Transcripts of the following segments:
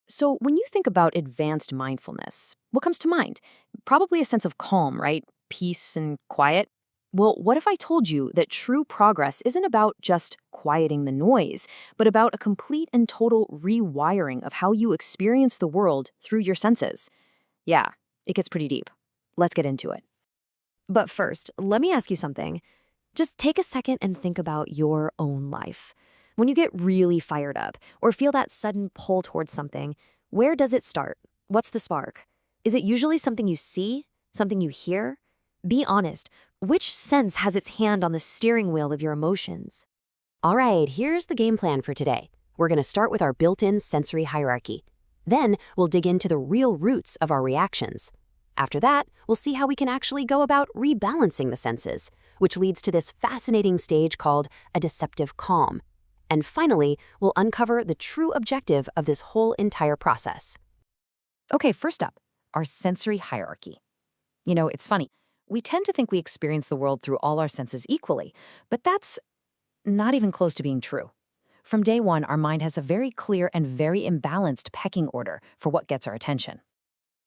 So, when you think about advanced mindfulness, what comes to mind? Probably a sense of calm, right? Peace and quiet. Well, what if I told you that true progress isn't about just quieting the noise, but about a complete and total rewiring of how you experience the world through your senses? Yeah, it gets pretty deep. Let's get into it. But first, let me ask you something. Just take a second and think about your own life. When you get really fired up or feel that sudden pull towards something, where does it start? What's the spark? Is it usually something you see? Something you hear? Be honest. Which sense has its hand on the steering wheel of your emotions? All right, here's the game plan for today. We're going to start with our built-in sensory hierarchy. Then we'll dig into the real roots of our reactions. After that, we'll see how we can actually go about rebalancing the senses, which leads to this fascinating stage called a deceptive calm. And finally, we'll uncover the true objective of this whole entire process. Okay, first up, our sensory hierarchy. It's funny. We tend to think we experience the world through all our senses equally, but that's not even close to being true. From day one, our mind has a very clear and very imbalanced pecking order for what gets our attention.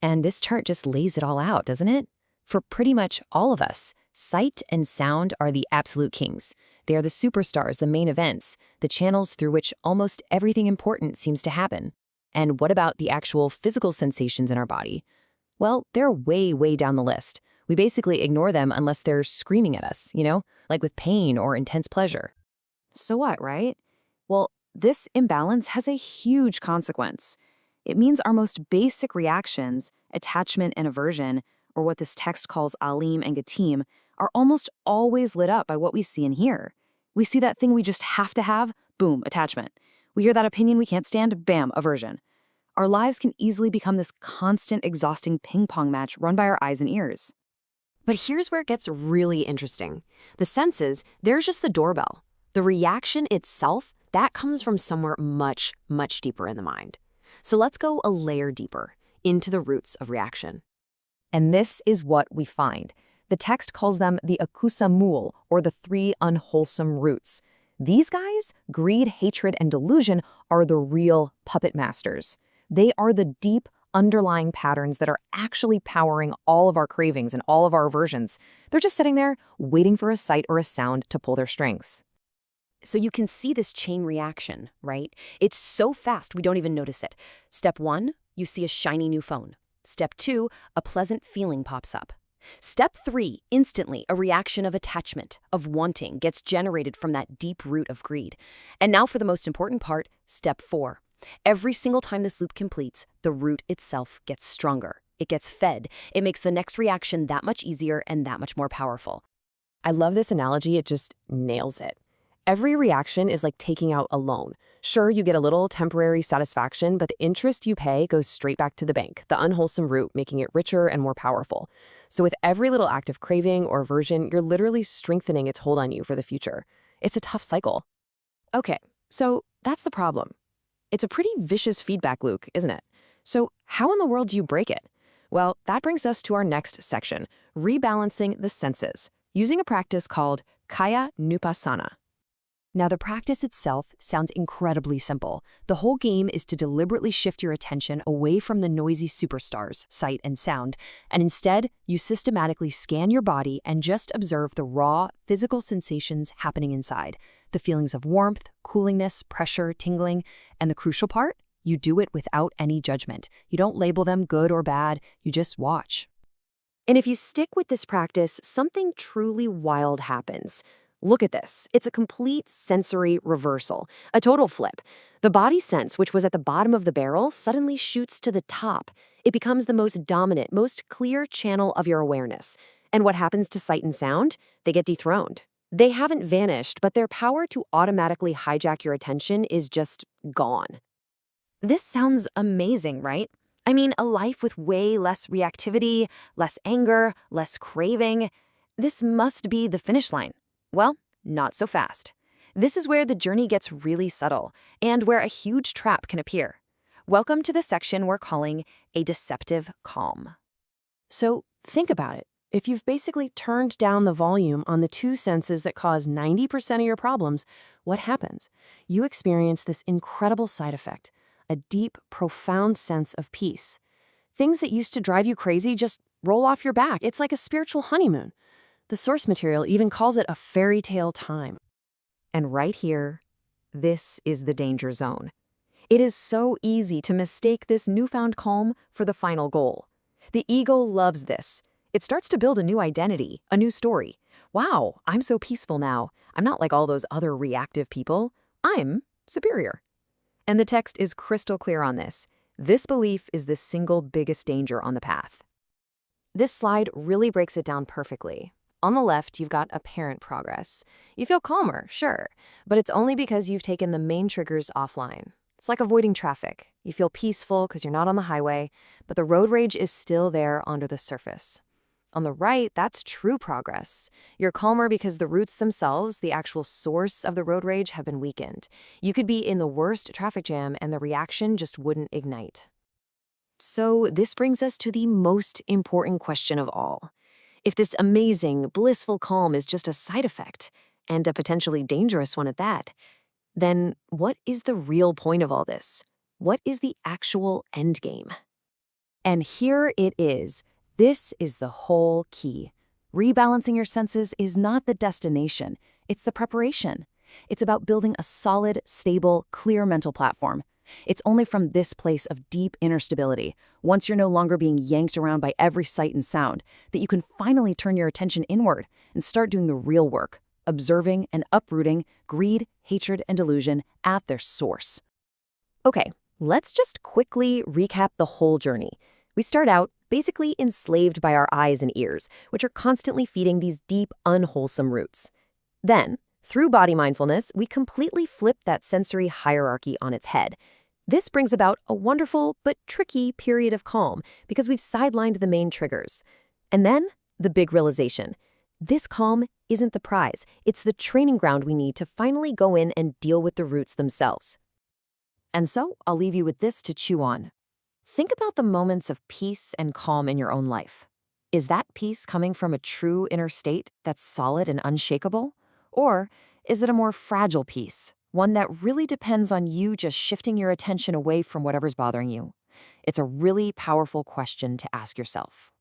And this chart just lays it all out, doesn't it? For pretty much all of us, sight and sound are the absolute kings. They are the superstars, the main events, the channels through which almost everything important seems to happen. And what about the actual physical sensations in our body? Well, they're way, way down the list. We basically ignore them unless they're screaming at us, like with pain or intense pleasure. So what, right? Well, this imbalance has a huge consequence. It means our most basic reactions, attachment and aversion, or what this text calls alim and gatim, are almost always lit up by what we see and hear. We see that thing we just have to have, boom, attachment. We hear that opinion we can't stand, bam, aversion. Our lives can easily become this constant, exhausting ping-pong match run by our eyes and ears. But here's where it gets really interesting. The senses, there's just the doorbell. The reaction itself, that comes from somewhere much, much deeper in the mind. So let's go a layer deeper into the roots of reaction. And this is what we find. The text calls them the akusa mul, or the three unwholesome roots. These guys, greed, hatred, and delusion, are the real puppet masters. They are the deep, underlying patterns that are actually powering all of our cravings and all of our aversions. They're just sitting there, waiting for a sight or a sound to pull their strings. So you can see this chain reaction, right? It's so fast we don't even notice it. Step 1, you see a shiny new phone. Step 2, a pleasant feeling pops up. Step 3, instantly a reaction of attachment, of wanting, gets generated from that deep root of greed. And now for the most important part, step 4. Every single time this loop completes, the root itself gets stronger. It gets fed. It makes the next reaction that much easier and that much more powerful. I love this analogy, it just nails it. Every reaction is like taking out a loan. Sure, you get a little temporary satisfaction, but the interest you pay goes straight back to the bank, the unwholesome root, making it richer and more powerful. So with every little act of craving or aversion, you're literally strengthening its hold on you for the future. It's a tough cycle. Okay, so that's the problem. It's a pretty vicious feedback loop, isn't it? So how in the world do you break it? Well, that brings us to our next section, rebalancing the senses, using a practice called Kaya Nupassana. Now, the practice itself sounds incredibly simple. The whole game is to deliberately shift your attention away from the noisy superstars, sight and sound, and instead, you systematically scan your body and just observe the raw, physical sensations happening inside. The feelings of warmth, coolingness, pressure, tingling, and the crucial part, you do it without any judgment. You don't label them good or bad, you just watch. And if you stick with this practice, something truly wild happens. Look at this. It's a complete sensory reversal, a total flip. The body sense, which was at the bottom of the barrel, suddenly shoots to the top. It becomes the most dominant, most clear channel of your awareness. And what happens to sight and sound? They get dethroned. They haven't vanished, but their power to automatically hijack your attention is just gone. This sounds amazing, right? I mean, a life with way less reactivity, less anger, less craving. This must be the finish line. Well, not so fast. This is where the journey gets really subtle and where a huge trap can appear. Welcome to the section we're calling a deceptive calm. So think about it. If you've basically turned down the volume on the two senses that cause 90% of your problems, what happens? You experience this incredible side effect, a deep, profound sense of peace. Things that used to drive you crazy just roll off your back. It's like a spiritual honeymoon. The source material even calls it a fairy tale time. And right here, this is the danger zone. It is so easy to mistake this newfound calm for the final goal. The ego loves this. It starts to build a new identity, a new story. Wow, I'm so peaceful now. I'm not like all those other reactive people. I'm superior. And the text is crystal clear on this. This belief is the single biggest danger on the path. This slide really breaks it down perfectly. On the left, you've got apparent progress. You feel calmer, sure, but it's only because you've taken the main triggers offline. It's like avoiding traffic. You feel peaceful because you're not on the highway, but the road rage is still there under the surface. On the right, that's true progress. You're calmer because the roots themselves, the actual source of the road rage, have been weakened. You could be in the worst traffic jam and the reaction just wouldn't ignite. So this brings us to the most important question of all. If this amazing, blissful calm is just a side effect, and a potentially dangerous one at that, then what is the real point of all this? What is the actual end game? And here it is. This is the whole key. Rebalancing your senses is not the destination, it's the preparation. It's about building a solid, stable, clear mental platform. It's only from this place of deep inner stability, once you're no longer being yanked around by every sight and sound, that you can finally turn your attention inward and start doing the real work, observing and uprooting greed, hatred, and delusion at their source. Okay, let's just quickly recap the whole journey. We start out basically enslaved by our eyes and ears, which are constantly feeding these deep, unwholesome roots. Then, through body mindfulness, we completely flip that sensory hierarchy on its head. This brings about a wonderful but tricky period of calm because we've sidelined the main triggers. And then, the big realization. This calm isn't the prize. It's the training ground we need to finally go in and deal with the roots themselves. And so, I'll leave you with this to chew on. Think about the moments of peace and calm in your own life. Is that peace coming from a true inner state that's solid and unshakable? Or is it a more fragile peace, one that really depends on you just shifting your attention away from whatever's bothering you? It's a really powerful question to ask yourself.